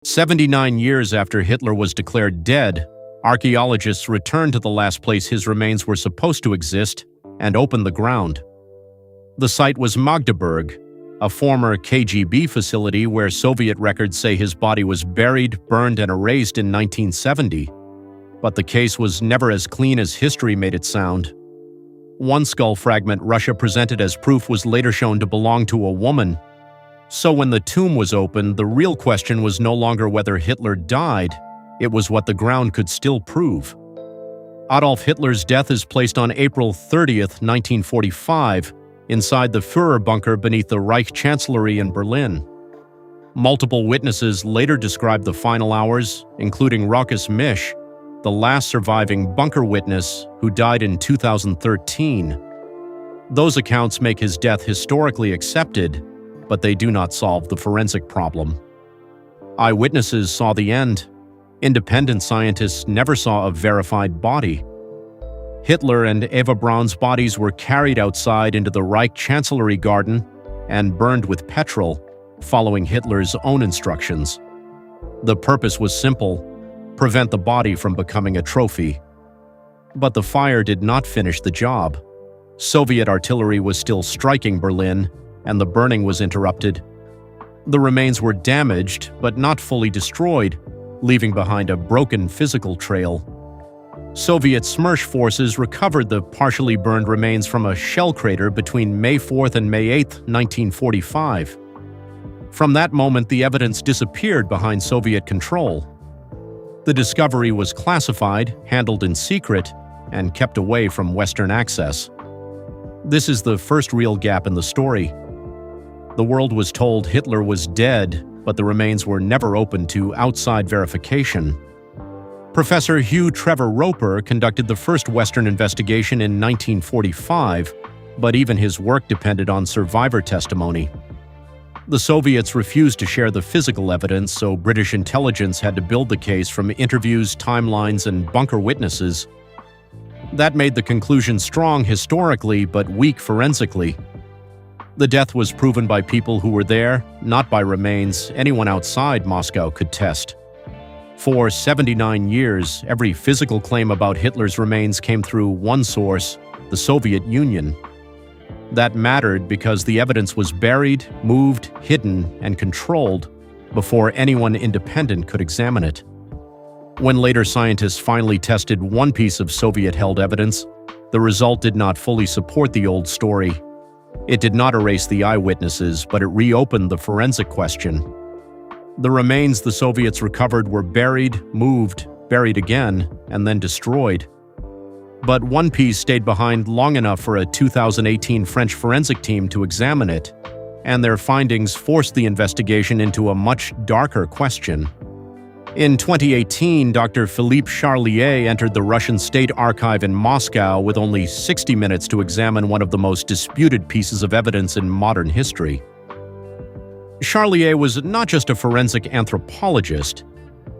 79 years after Hitler was declared dead, archaeologists returned to the last place his remains were supposed to exist and opened the ground. The site was Magdeburg, a former KGB facility where Soviet records say his body was buried, burned, and erased in 1970. But the case was never as clean as history made it sound. One skull fragment Russia presented as proof was later shown to belong to a woman. So when the tomb was opened, the real question was no longer whether Hitler died, it was what the ground could still prove. Adolf Hitler's death is placed on April 30th, 1945, inside the Führer bunker beneath the Reich Chancellery in Berlin. Multiple witnesses later described the final hours, including Rokas Misch, the last surviving bunker witness who died in 2013. Those accounts make his death historically accepted, but they do not solve the forensic problem. Eyewitnesses saw the end. Independent scientists never saw a verified body. Hitler and Eva Braun's bodies were carried outside into the Reich Chancellery garden and burned with petrol, following Hitler's own instructions. The purpose was simple: prevent the body from becoming a trophy. But the fire did not finish the job. Soviet artillery was still striking Berlin, and the burning was interrupted. The remains were damaged, but not fully destroyed, leaving behind a broken physical trail. Soviet Smersh forces recovered the partially burned remains from a shell crater between May 4th and May 8th, 1945. From that moment, the evidence disappeared behind Soviet control. The discovery was classified, handled in secret, and kept away from Western access. This is the first real gap in the story. The world was told Hitler was dead, but the remains were never opened to outside verification. Professor Hugh Trevor Roper conducted the first Western investigation in 1945, but even his work depended on survivor testimony. The Soviets refused to share the physical evidence, so British intelligence had to build the case from interviews, timelines, and bunker witnesses. That made the conclusion strong historically, but weak forensically. The death was proven by people who were there, not by remains anyone outside Moscow could test. For 79 years, every physical claim about Hitler's remains came through one source, the Soviet Union. That mattered because the evidence was buried, moved, hidden, and controlled before anyone independent could examine it. When later scientists finally tested one piece of Soviet-held evidence, the result did not fully support the old story. It did not erase the eyewitnesses, but it reopened the forensic question. The remains the Soviets recovered were buried, moved, buried again, and then destroyed. But one piece stayed behind long enough for a 2018 French forensic team to examine it, and their findings forced the investigation into a much darker question. In 2018, Dr. Philippe Charlier entered the Russian State Archive in Moscow with only 60 minutes to examine one of the most disputed pieces of evidence in modern history. Charlier was not just a forensic anthropologist.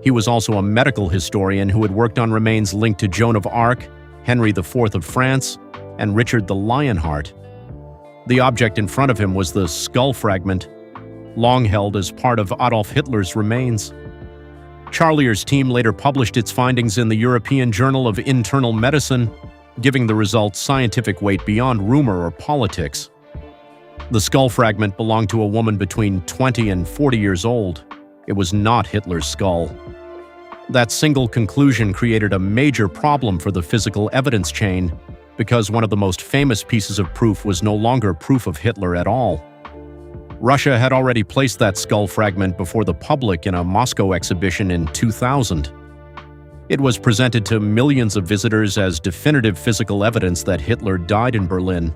He was also a medical historian who had worked on remains linked to Joan of Arc, Henry IV of France, and Richard the Lionheart. The object in front of him was the skull fragment, long held as part of Adolf Hitler's remains. Charlier's team later published its findings in the European Journal of Internal Medicine, giving the results scientific weight beyond rumor or politics. The skull fragment belonged to a woman between 20 and 40 years old. It was not Hitler's skull. That single conclusion created a major problem for the physical evidence chain, because one of the most famous pieces of proof was no longer proof of Hitler at all. Russia had already placed that skull fragment before the public in a Moscow exhibition in 2000. It was presented to millions of visitors as definitive physical evidence that Hitler died in Berlin.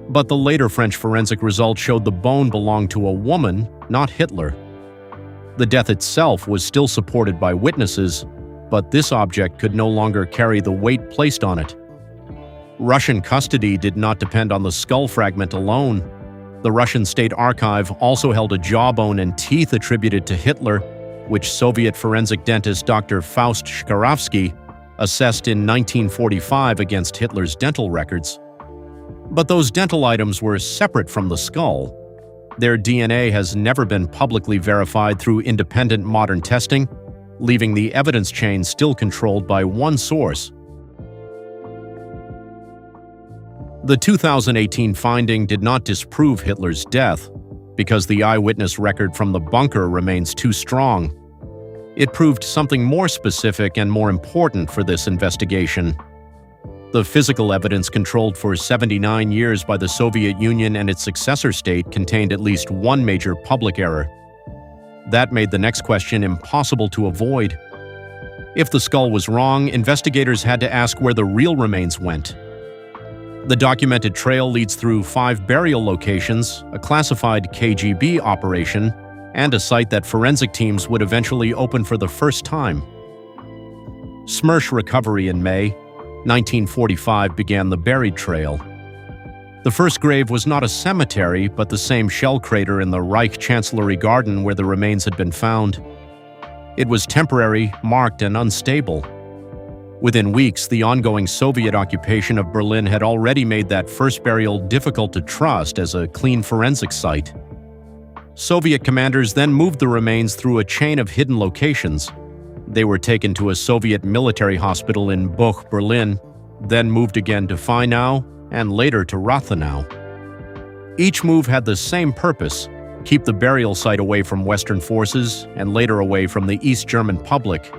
But the later French forensic results showed the bone belonged to a woman, not Hitler. The death itself was still supported by witnesses, but this object could no longer carry the weight placed on it. Russian custody did not depend on the skull fragment alone. The Russian State Archive also held a jawbone and teeth attributed to Hitler, which Soviet forensic dentist Dr. Faust Shkarovsky assessed in 1945 against Hitler's dental records. But those dental items were separate from the skull. Their DNA has never been publicly verified through independent modern testing, leaving the evidence chain still controlled by one source. The 2018 finding did not disprove Hitler's death, because the eyewitness record from the bunker remains too strong. It proved something more specific and more important for this investigation. The physical evidence controlled for 79 years by the Soviet Union and its successor state contained at least one major public error. That made the next question impossible to avoid. If the skull was wrong, investigators had to ask where the real remains went. The documented trail leads through 5 burial locations, a classified KGB operation, and a site that forensic teams would eventually open for the first time. Smersh recovery in May 1945 began the buried trail. The first grave was not a cemetery, but the same shell crater in the Reich Chancellery Garden where the remains had been found. It was temporary, marked, and unstable. Within weeks, the ongoing Soviet occupation of Berlin had already made that first burial difficult to trust as a clean forensic site. Soviet commanders then moved the remains through a chain of hidden locations. They were taken to a Soviet military hospital in Buch, Berlin, then moved again to Feinau, and later to Rathenau. Each move had the same purpose: keep the burial site away from Western forces and later away from the East German public.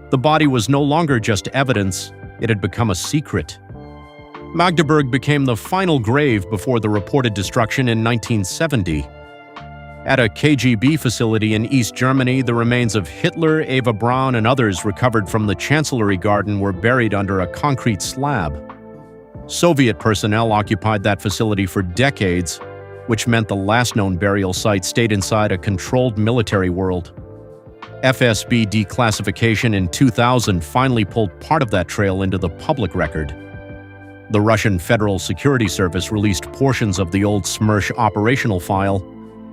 The body was no longer just evidence, it had become a secret. Magdeburg became the final grave before the reported destruction in 1970. At a KGB facility in East Germany, the remains of Hitler, Eva Braun, and others recovered from the Chancellery Garden were buried under a concrete slab. Soviet personnel occupied that facility for decades, which meant the last known burial site stayed inside a controlled military world. FSB declassification in 2000 finally pulled part of that trail into the public record. The Russian Federal Security Service released portions of the old Smersh operational file,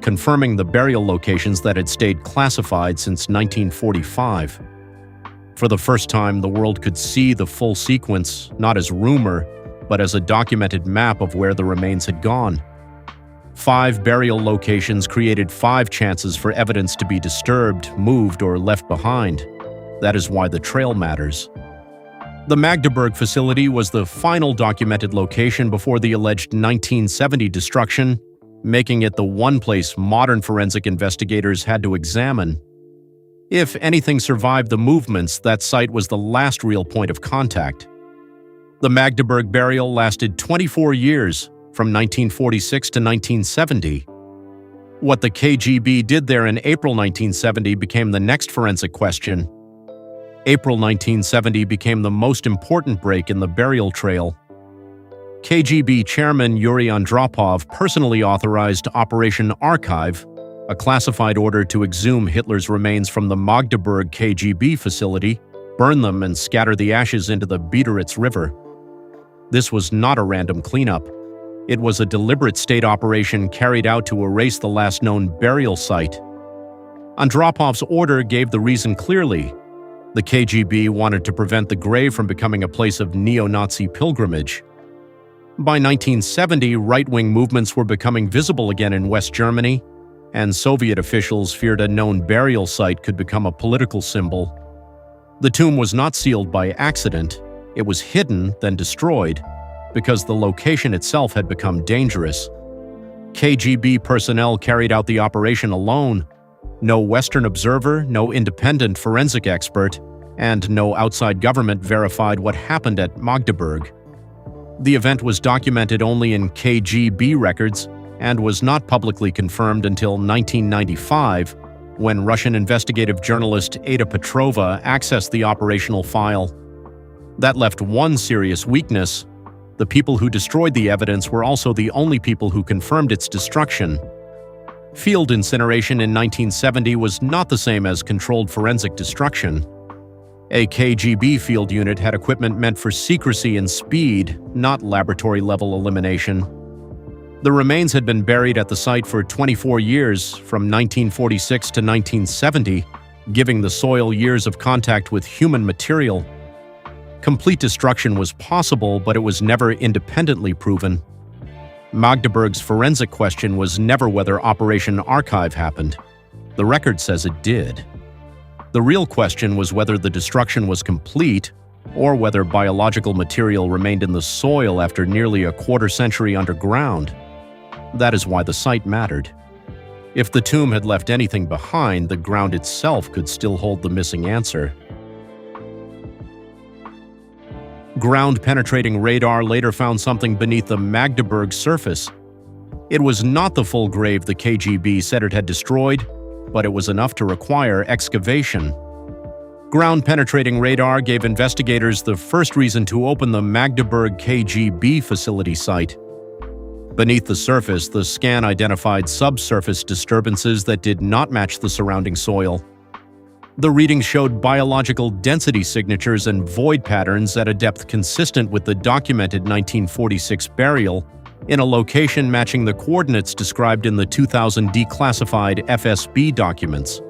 confirming the burial locations that had stayed classified since 1945. For the first time, the world could see the full sequence, not as rumor, but as a documented map of where the remains had gone. 5 burial locations created 5 chances for evidence to be disturbed, moved, or left behind. That is why the trail matters. The Magdeburg facility was the final documented location before the alleged 1970 destruction, making it the one place modern forensic investigators had to examine. If anything survived the movements, that site was the last real point of contact. The Magdeburg burial lasted 24 years, from 1946 to 1970. What the KGB did there in April 1970 became the next forensic question. April 1970 became the most important break in the burial trail. KGB chairman Yuri Andropov personally authorized Operation Archive, a classified order to exhume Hitler's remains from the Magdeburg KGB facility, burn them, and scatter the ashes into the Biederitz River. This was not a random cleanup. It was a deliberate state operation carried out to erase the last known burial site. Andropov's order gave the reason clearly. The KGB wanted to prevent the grave from becoming a place of neo-Nazi pilgrimage. By 1970, right-wing movements were becoming visible again in West Germany, and Soviet officials feared a known burial site could become a political symbol. The tomb was not sealed by accident. It was hidden, then destroyed, because the location itself had become dangerous. KGB personnel carried out the operation alone. No Western observer, no independent forensic expert, and no outside government verified what happened at Magdeburg. The event was documented only in KGB records and was not publicly confirmed until 1995, when Russian investigative journalist Ada Petrova accessed the operational file. That left one serious weakness. The people who destroyed the evidence were also the only people who confirmed its destruction. Field incineration in 1970 was not the same as controlled forensic destruction. A KGB field unit had equipment meant for secrecy and speed, not laboratory-level elimination. The remains had been buried at the site for 24 years, from 1946 to 1970, giving the soil years of contact with human material. Complete destruction was possible, but it was never independently proven. Magdeburg's forensic question was never whether Operation Archive happened. The record says it did. The real question was whether the destruction was complete or whether biological material remained in the soil after nearly a quarter century underground. That is why the site mattered. If the tomb had left anything behind, the ground itself could still hold the missing answer. Ground-penetrating radar later found something beneath the Magdeburg surface. It was not the full grave the KGB said it had destroyed, but it was enough to require excavation. Ground-penetrating radar gave investigators the first reason to open the Magdeburg KGB facility site. Beneath the surface, the scan identified subsurface disturbances that did not match the surrounding soil. The readings showed biological density signatures and void patterns at a depth consistent with the documented 1946 burial, in a location matching the coordinates described in the 2000 declassified FSB documents.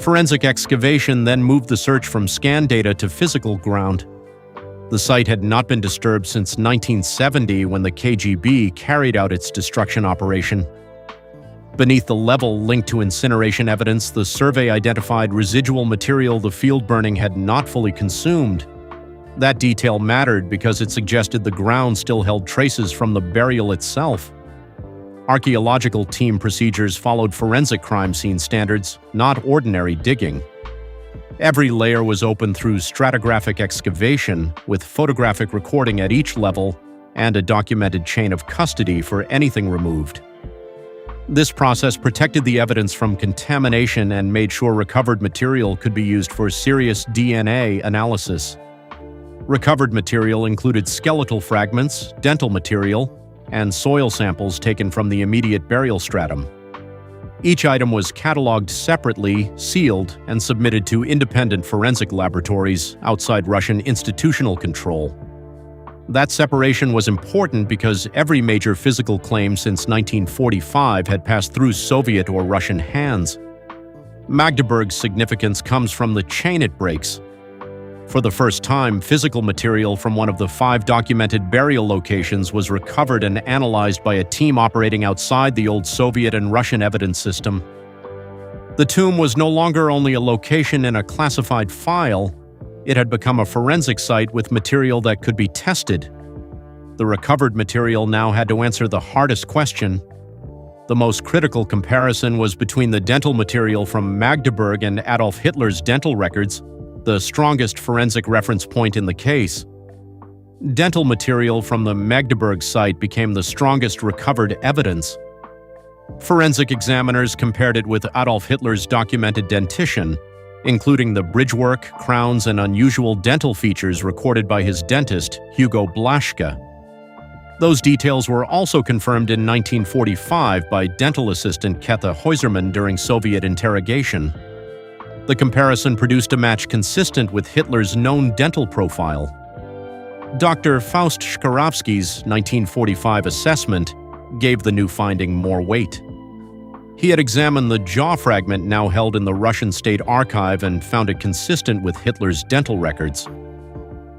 Forensic excavation then moved the search from scan data to physical ground. The site had not been disturbed since 1970 when the KGB carried out its destruction operation. Beneath the level linked to incineration evidence, the survey identified residual material the field burning had not fully consumed. That detail mattered because it suggested the ground still held traces from the burial itself. Archaeological team procedures followed forensic crime scene standards, not ordinary digging. Every layer was opened through stratigraphic excavation, with photographic recording at each level and a documented chain of custody for anything removed. This process protected the evidence from contamination and made sure recovered material could be used for serious DNA analysis. Recovered material included skeletal fragments, dental material, and soil samples taken from the immediate burial stratum. Each item was cataloged separately, sealed, and submitted to independent forensic laboratories outside Russian institutional control. That separation was important because every major physical claim since 1945 had passed through Soviet or Russian hands. Magdeburg's significance comes from the chain it breaks. For the first time, physical material from one of the 5 documented burial locations was recovered and analyzed by a team operating outside the old Soviet and Russian evidence system. The tomb was no longer only a location in a classified file, it had become a forensic site with material that could be tested. The recovered material now had to answer the hardest question. The most critical comparison was between the dental material from Magdeburg and Adolf Hitler's dental records, the strongest forensic reference point in the case. Dental material from the Magdeburg site became the strongest recovered evidence. Forensic examiners compared it with Adolf Hitler's documented dentition, including the bridgework, crowns, and unusual dental features recorded by his dentist, Hugo Blaschke. Those details were also confirmed in 1945 by dental assistant Kethe Heusermann during Soviet interrogation. The comparison produced a match consistent with Hitler's known dental profile. Dr. Faust Shkarovsky's 1945 assessment gave the new finding more weight. He had examined the jaw fragment now held in the Russian State Archive and found it consistent with Hitler's dental records.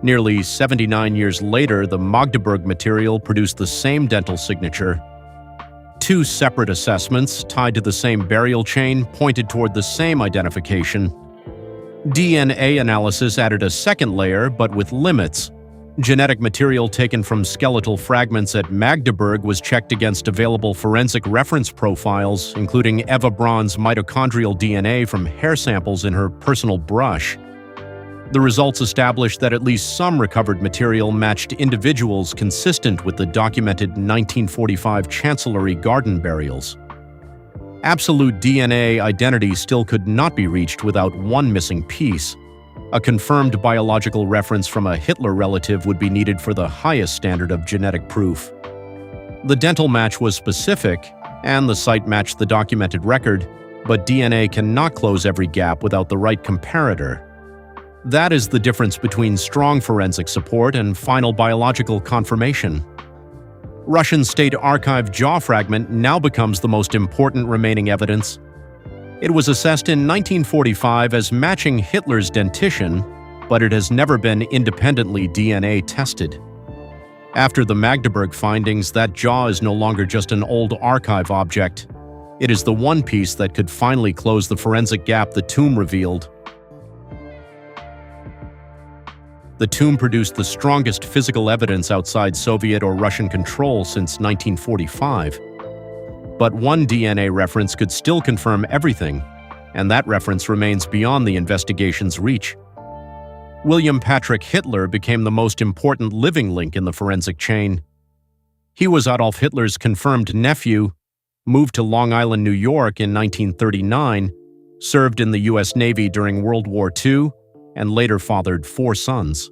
Nearly 79 years later, the Magdeburg material produced the same dental signature. 2 separate assessments, tied to the same burial chain, pointed toward the same identification. DNA analysis added a second layer, but with limits. Genetic material taken from skeletal fragments at Magdeburg was checked against available forensic reference profiles, including Eva Braun's mitochondrial DNA from hair samples in her personal brush. The results established that at least some recovered material matched individuals consistent with the documented 1945 Chancellery garden burials. Absolute DNA identity still could not be reached without one missing piece. A confirmed biological reference from a Hitler relative would be needed for the highest standard of genetic proof. The dental match was specific, and the site matched the documented record, but DNA cannot close every gap without the right comparator. That is the difference between strong forensic support and final biological confirmation. Russian State Archive jaw fragment now becomes the most important remaining evidence. It was assessed in 1945 as matching Hitler's dentition, but it has never been independently DNA tested. After the Magdeburg findings, that jaw is no longer just an old archive object. It is the one piece that could finally close the forensic gap the tomb revealed. The tomb produced the strongest physical evidence outside Soviet or Russian control since 1945. But one DNA reference could still confirm everything, and that reference remains beyond the investigation's reach. William Patrick Hitler became the most important living link in the forensic chain. He was Adolf Hitler's confirmed nephew, moved to Long Island, New York in 1939, served in the U.S. Navy during World War II, and later fathered 4 sons.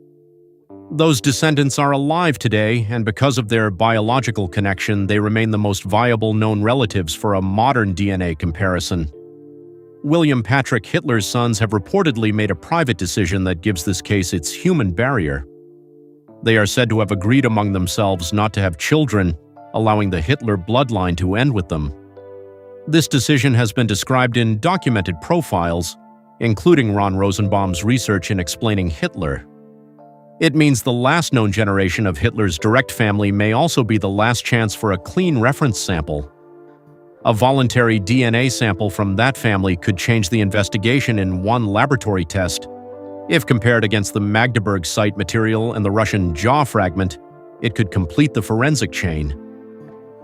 Those descendants are alive today, and because of their biological connection, they remain the most viable known relatives for a modern DNA comparison. William Patrick Hitler's sons have reportedly made a private decision that gives this case its human barrier. They are said to have agreed among themselves not to have children, allowing the Hitler bloodline to end with them. This decision has been described in documented profiles, including Ron Rosenbaum's research in explaining Hitler. It means the last known generation of Hitler's direct family may also be the last chance for a clean reference sample. A voluntary DNA sample from that family could change the investigation in one laboratory test. If compared against the Magdeburg site material and the Russian jaw fragment, it could complete the forensic chain.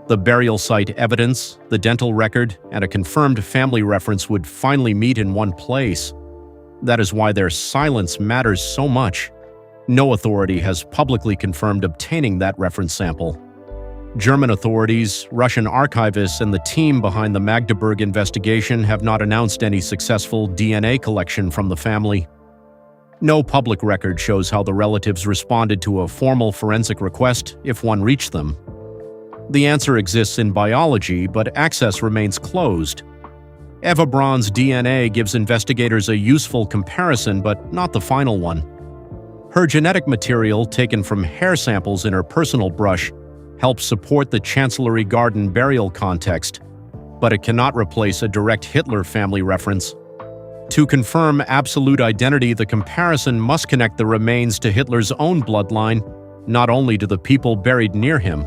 The burial site evidence, the dental record, and a confirmed family reference would finally meet in one place. That is why their silence matters so much. No authority has publicly confirmed obtaining that reference sample. German authorities, Russian archivists, and the team behind the Magdeburg investigation have not announced any successful DNA collection from the family. No public record shows how the relatives responded to a formal forensic request if one reached them. The answer exists in biology, but access remains closed. Eva Braun's DNA gives investigators a useful comparison, but not the final one. Her genetic material, taken from hair samples in her personal brush, helps support the Chancellery Garden burial context, but it cannot replace a direct Hitler family reference. To confirm absolute identity, the comparison must connect the remains to Hitler's own bloodline, not only to the people buried near him.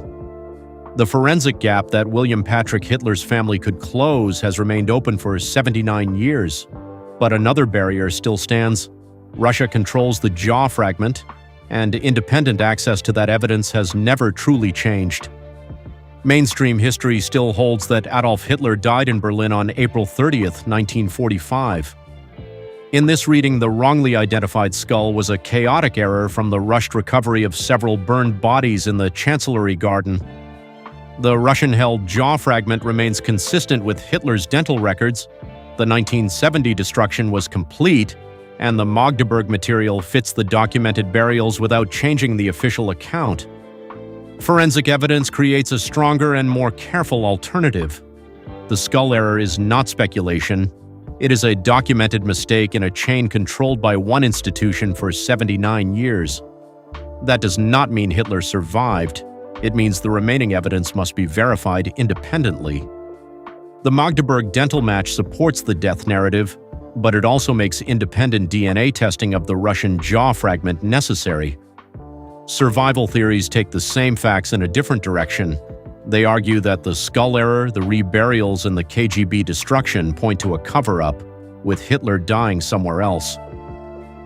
The forensic gap that William Patrick Hitler's family could close has remained open for 79 years. But another barrier still stands. Russia controls the jaw fragment, and independent access to that evidence has never truly changed. Mainstream history still holds that Adolf Hitler died in Berlin on April 30th, 1945. In this reading, the wrongly identified skull was a chaotic error from the rushed recovery of several burned bodies in the Chancellery Garden. The Russian-held jaw fragment remains consistent with Hitler's dental records, the 1970 destruction was complete, and the Magdeburg material fits the documented burials without changing the official account. Forensic evidence creates a stronger and more careful alternative. The skull error is not speculation. It is a documented mistake in a chain controlled by one institution for 79 years. That does not mean Hitler survived. It means the remaining evidence must be verified independently. The Magdeburg dental match supports the death narrative, but it also makes independent DNA testing of the Russian jaw fragment necessary. Survival theories take the same facts in a different direction. They argue that the skull error, the reburials, and the KGB destruction point to a cover-up, with Hitler dying somewhere else.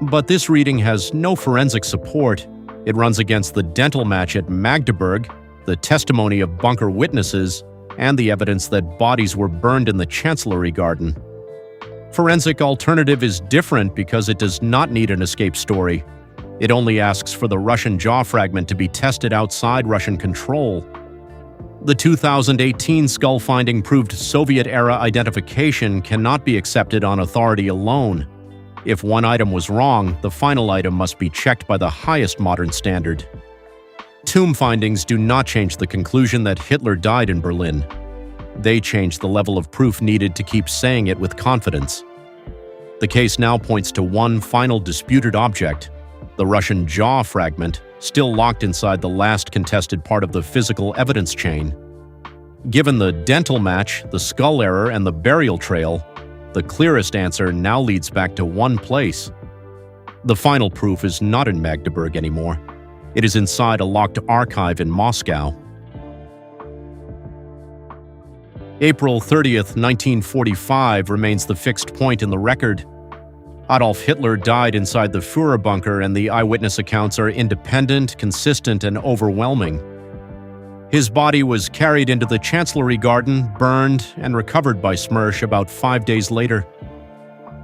But this reading has no forensic support. It runs against the dental match at Magdeburg, the testimony of bunker witnesses, and the evidence that bodies were burned in the Chancellery Garden. Forensic alternative is different because it does not need an escape story. It only asks for the Russian jaw fragment to be tested outside Russian control. The 2018 skull finding proved Soviet-era identification cannot be accepted on authority alone. If one item was wrong, the final item must be checked by the highest modern standard. Tomb findings do not change the conclusion that Hitler died in Berlin. They change the level of proof needed to keep saying it with confidence. The case now points to one final disputed object, the Russian jaw fragment, still locked inside the last contested part of the physical evidence chain. Given the dental match, the skull error, and the burial trail, the clearest answer now leads back to one place. The final proof is not in Magdeburg anymore. It is inside a locked archive in Moscow. April 30th, 1945 remains the fixed point in the record. Adolf Hitler died inside the Führer bunker, and the eyewitness accounts are independent, consistent, and overwhelming. His body was carried into the Chancellery Garden, burned, and recovered by Smersh about 5 days later.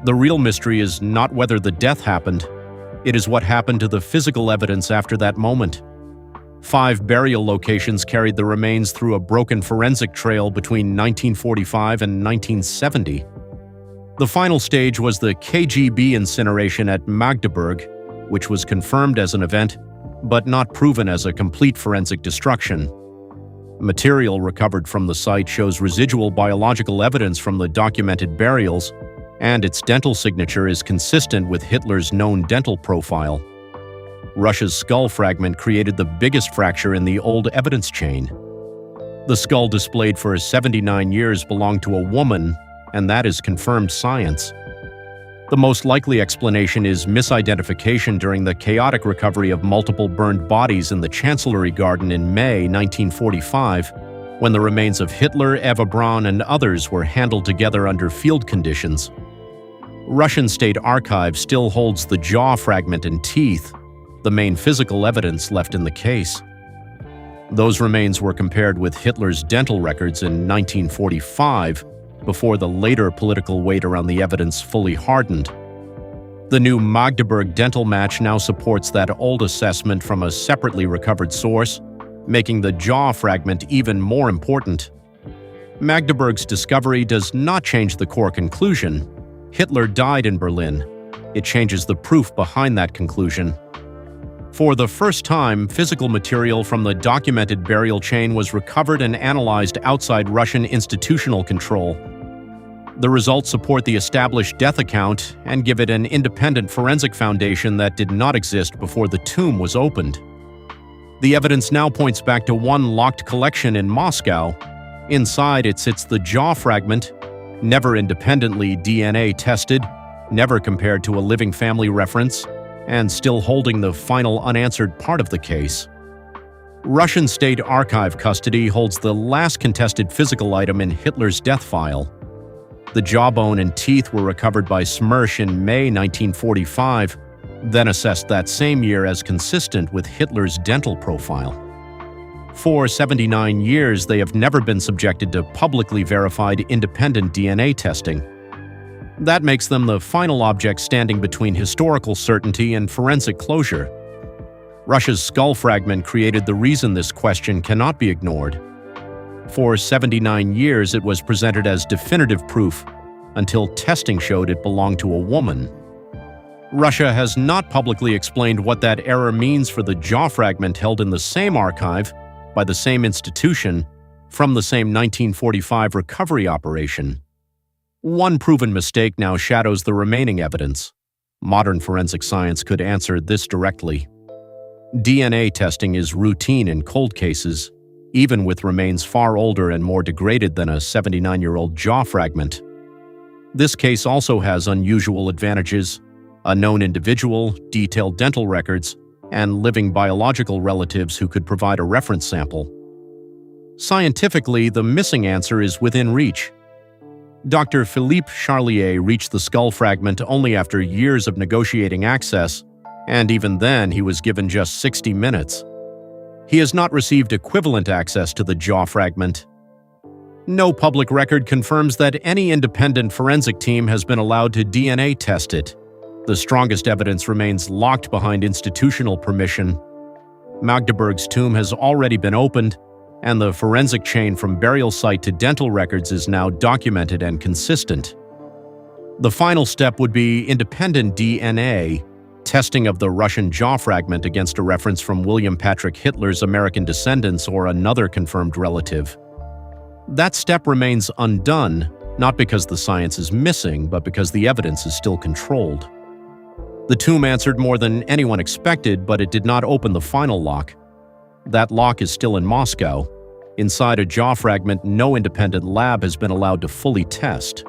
The real mystery is not whether the death happened. It is what happened to the physical evidence after that moment. 5 burial locations carried the remains through a broken forensic trail between 1945 and 1970. The final stage was the KGB incineration at Magdeburg, which was confirmed as an event, but not proven as a complete forensic destruction. Material recovered from the site shows residual biological evidence from the documented burials, and its dental signature is consistent with Hitler's known dental profile. Russia's skull fragment created the biggest fracture in the old evidence chain. The skull displayed for 79 years belonged to a woman, and that is confirmed science. The most likely explanation is misidentification during the chaotic recovery of multiple burned bodies in the Chancellery Garden in May 1945, when the remains of Hitler, Eva Braun, and others were handled together under field conditions. Russian State Archive still holds the jaw fragment and teeth, the main physical evidence left in the case. Those remains were compared with Hitler's dental records in 1945, before the later political weight around the evidence fully hardened. The new Magdeburg dental match now supports that old assessment from a separately recovered source, making the jaw fragment even more important. Magdeburg's discovery does not change the core conclusion. Hitler died in Berlin. It changes the proof behind that conclusion. For the first time, physical material from the documented burial chain was recovered and analyzed outside Russian institutional control. The results support the established death account and give it an independent forensic foundation that did not exist before the tomb was opened. The evidence now points back to one locked collection in Moscow. Inside it sits the jaw fragment, never independently DNA tested, never compared to a living family reference, and still holding the final unanswered part of the case. Russian State Archive custody holds the last contested physical item in Hitler's death file. The jawbone and teeth were recovered by Smersh in May 1945, then assessed that same year as consistent with Hitler's dental profile. For 79 years, they have never been subjected to publicly verified independent DNA testing. That makes them the final object standing between historical certainty and forensic closure. Russia's skull fragment created the reason this question cannot be ignored. For 79 years, it was presented as definitive proof until testing showed it belonged to a woman. Russia has not publicly explained what that error means for the jaw fragment held in the same archive, by the same institution, from the same 1945 recovery operation. One proven mistake now shadows the remaining evidence. Modern forensic science could answer this directly. DNA testing is routine in cold cases, even with remains far older and more degraded than a 79-year-old jaw fragment. This case also has unusual advantages: a known individual, detailed dental records, and living biological relatives who could provide a reference sample. Scientifically, the missing answer is within reach. Dr. Philippe Charlier reached the skull fragment only after years of negotiating access, and even then he was given just 60 minutes. He has not received equivalent access to the jaw fragment. No public record confirms that any independent forensic team has been allowed to DNA test it. The strongest evidence remains locked behind institutional permission. Magdeburg's tomb has already been opened, and the forensic chain from burial site to dental records is now documented and consistent. The final step would be independent DNA, testing of the Russian jaw fragment against a reference from William Patrick Hitler's American descendants or another confirmed relative. That step remains undone, not because the science is missing, but because the evidence is still controlled. The tomb answered more than anyone expected, but it did not open the final lock. That lock is still in Moscow. Inside a jaw fragment, no independent lab has been allowed to fully test.